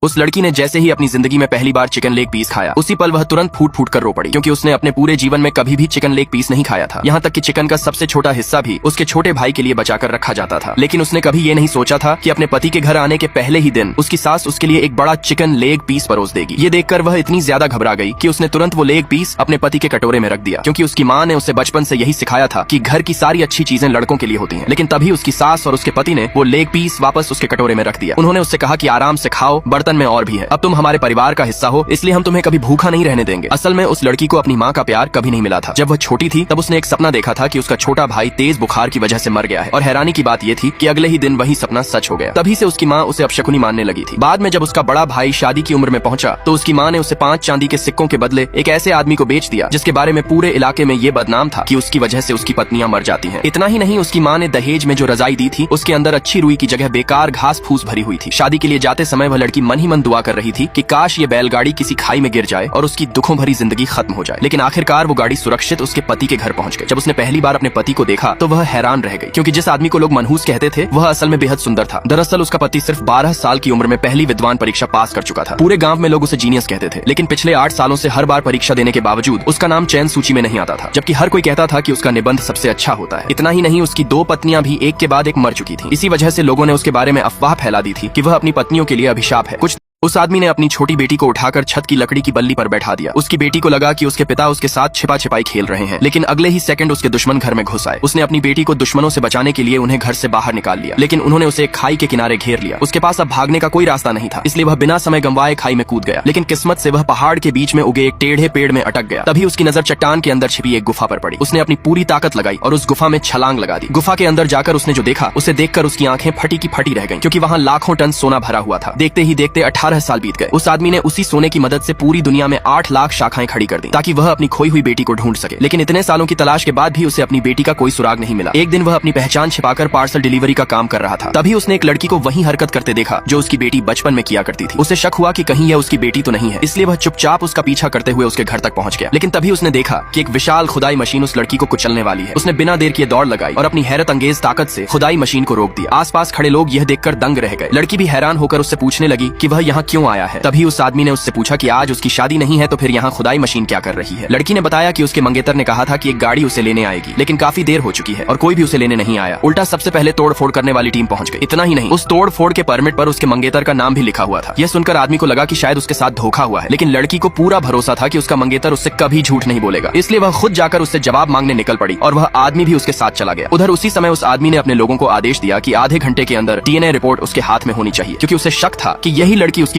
उस लड़की ने जैसे ही अपनी जिंदगी में पहली बार चिकन लेग पीस खाया, उसी पल वह तुरंत फूट फूट कर रो पड़ी, क्योंकि उसने अपने पूरे जीवन में कभी भी चिकन लेग पीस नहीं खाया था। यहाँ तक कि चिकन का सबसे छोटा हिस्सा भी उसके छोटे भाई के लिए बचाकर रखा जाता था। लेकिन उसने कभी ये नहीं सोचा था कि अपने पति के घर आने के पहले ही दिन उसकी सास उसके लिए एक बड़ा चिकन लेग पीस परोस देगी। ये देखकर वह इतनी ज्यादा घबरा गई कि उसने तुरंत वो लेग पीस अपने पति के कटोरे में रख दिया, क्योंकि उसकी माँ ने उसे बचपन से यही सिखाया था कि घर की सारी अच्छी चीजें लड़कों के लिए होती हैं। लेकिन तभी उसकी सास और उसके पति ने वो लेग पीस वापस उसके कटोरे में रख दिया। उन्होंने उससे कहा कि आराम से खाओ, बर्तन में और भी है, अब तुम हमारे परिवार का हिस्सा हो, इसलिए हम तुम्हें कभी भूखा नहीं रहने देंगे। असल में उस लड़की को अपनी माँ का प्यार कभी नहीं मिला था। जब वह छोटी थी तब उसने एक सपना देखा था कि उसका छोटा भाई तेज बुखार की वजह से मर गया है, और हैरानी की बात यह थी कि अगले ही दिन वही सपना सच हो गया। तभी से उसकी माँ उसे अपशकुनी मानने लगी थी। बाद में जब उसका बड़ा भाई शादी की उम्र में पहुंचा तो उसकी माँ ने उसे 5 चांदी के सिक्कों के बदले एक ऐसे आदमी को बेच दिया जिसके बारे में पूरे इलाके में ये बदनाम था कि उसकी वजह से उसकी पत्नियां मर जाती हैं। इतना ही नहीं, उसकी माँ ने दहेज में जो रजाई दी थी उसके अंदर अच्छी रुई की जगह बेकार घास फूस भरी हुई थी। शादी के लिए जाते समय वह लड़की मन ही मन दुआ कर रही थी कि काश ये बैलगाड़ी किसी खाई में गिर जाए और उसकी दुखों भरी जिंदगी खत्म हो जाए। लेकिन आखिरकार वो गाड़ी सुरक्षित उसके पति के घर पहुंच गई। जब उसने पहली बार अपने पति को देखा तो वह हैरान रह गई, क्योंकि जिस आदमी को लोग मनहूस कहते थे वह असल में बेहद सुंदर था। दरअसल उसका पति सिर्फ 12 साल की उम्र में पहली विद्वान परीक्षा पास कर चुका था। पूरे गांव में लोग उसे जीनियस कहते थे, लेकिन पिछले 8 सालों से हर बार परीक्षा देने के बावजूद उसका नाम चयन सूची में नहीं आता था, जबकि हर कोई कहता था कि उसका निबंध सबसे अच्छा होता है। इतना ही नहीं, उसकी 2 पत्नियां भी एक के बाद एक मर चुकी थी। इसी वजह से लोगों ने उसके बारे में अफवाह फैला दी थी कि वह अपनी पत्नियों के लिए अभिशाप है। उस आदमी ने अपनी छोटी बेटी को उठाकर छत की लकड़ी की बल्ली पर बैठा दिया। उसकी बेटी को लगा कि उसके पिता उसके साथ छिपा छिपाई खेल रहे हैं, लेकिन अगले ही सेकंड उसके दुश्मन घर में घुस आए। उसने अपनी बेटी को दुश्मनों से बचाने के लिए उन्हें घर से बाहर निकाल लिया, लेकिन उन्होंने उसे एक खाई के किनारे घेर लिया। उसके पास अब भागने का कोई रास्ता नहीं था, इसलिए वह बिना समय गंवाए खाई में कूद गया। लेकिन किस्मत से वह पहाड़ के बीच में उगे एक टेढ़े पेड़ में अटक गया। तभी उसकी नजर चट्टान के अंदर छिपी एक गुफा पर पड़ी। उसने अपनी पूरी ताकत लगाई और उस गुफा में छलांग लगा दी। गुफा के अंदर जाकर उसने जो देखा उसे देखकर उसकी आंखें फटी की फटी रह गईं, क्योंकि वहां लाखों टन सोना भरा हुआ था। देखते ही देखते 18 साल बीत गए। आदमी ने उसी सोने की मदद से पूरी दुनिया में 8 लाख शाखाएं खड़ी कर दी, ताकि वह अपनी खोई हुई बेटी को ढूंढ सके। लेकिन इतने सालों की तलाश के बाद भी उसे अपनी बेटी का कोई सुराग नहीं मिला। एक दिन वह अपनी पहचान छिपाकर पार्सल डिलीवरी का काम कर रहा था। तभी उसने एक लड़की को वही हरकत करते देखा जो उसकी बेटी बचपन में किया करती थी। उसे शक हुआ कि कहीं यह उसकी बेटी तो नहीं है, इसलिए वह चुपचाप उसका पीछा करते हुए उसके घर तक पहुंच गया। लेकिन तभी उसने देखा कि एक विशाल खुदाई मशीन उस लड़की को कुचलने वाली है। उसने बिना देर किए दौड़ लगाई और अपनी हैरत अंगेज ताकत से खुदाई मशीन को रोक दिया। आसपास खड़े लोग यह देखकर दंग रह गए। लड़की भी हैरान होकर उससे पूछने लगी कि वह यहाँ क्यों आया है। तभी उस आदमी ने उससे पूछा कि आज उसकी शादी नहीं है तो फिर यहाँ खुदाई मशीन क्या कर रही है। लड़की ने बताया कि उसके मंगेतर ने कहा था कि एक गाड़ी उसे लेने आएगी, लेकिन काफी देर हो चुकी है और कोई भी उसे लेने नहीं आया। उल्टा सबसे पहले तोड़ फोड़ करने वाली टीम पहुंच गई। इतना ही नहीं, उस तोड़ फोड़ के परमिट पर उसके मंगेतर का नाम भी लिखा हुआ था। यह सुनकर आदमी को लगा कि शायद उसके साथ धोखा हुआ है, लेकिन लड़की को पूरा भरोसा था कि उसका मंगेतर उससे कभी झूठ नहीं बोलेगा, इसलिए वह खुद जाकर उससे जवाब मांगने निकल पड़ी और वह आदमी भी उसके साथ चला गया। उधर उसी समय उस आदमी ने अपने लोगों को आदेश दिया कि आधे घंटे के अंदर DNA रिपोर्ट उसके हाथ में होनी चाहिए, क्योंकि उसे शक था कि यही लड़की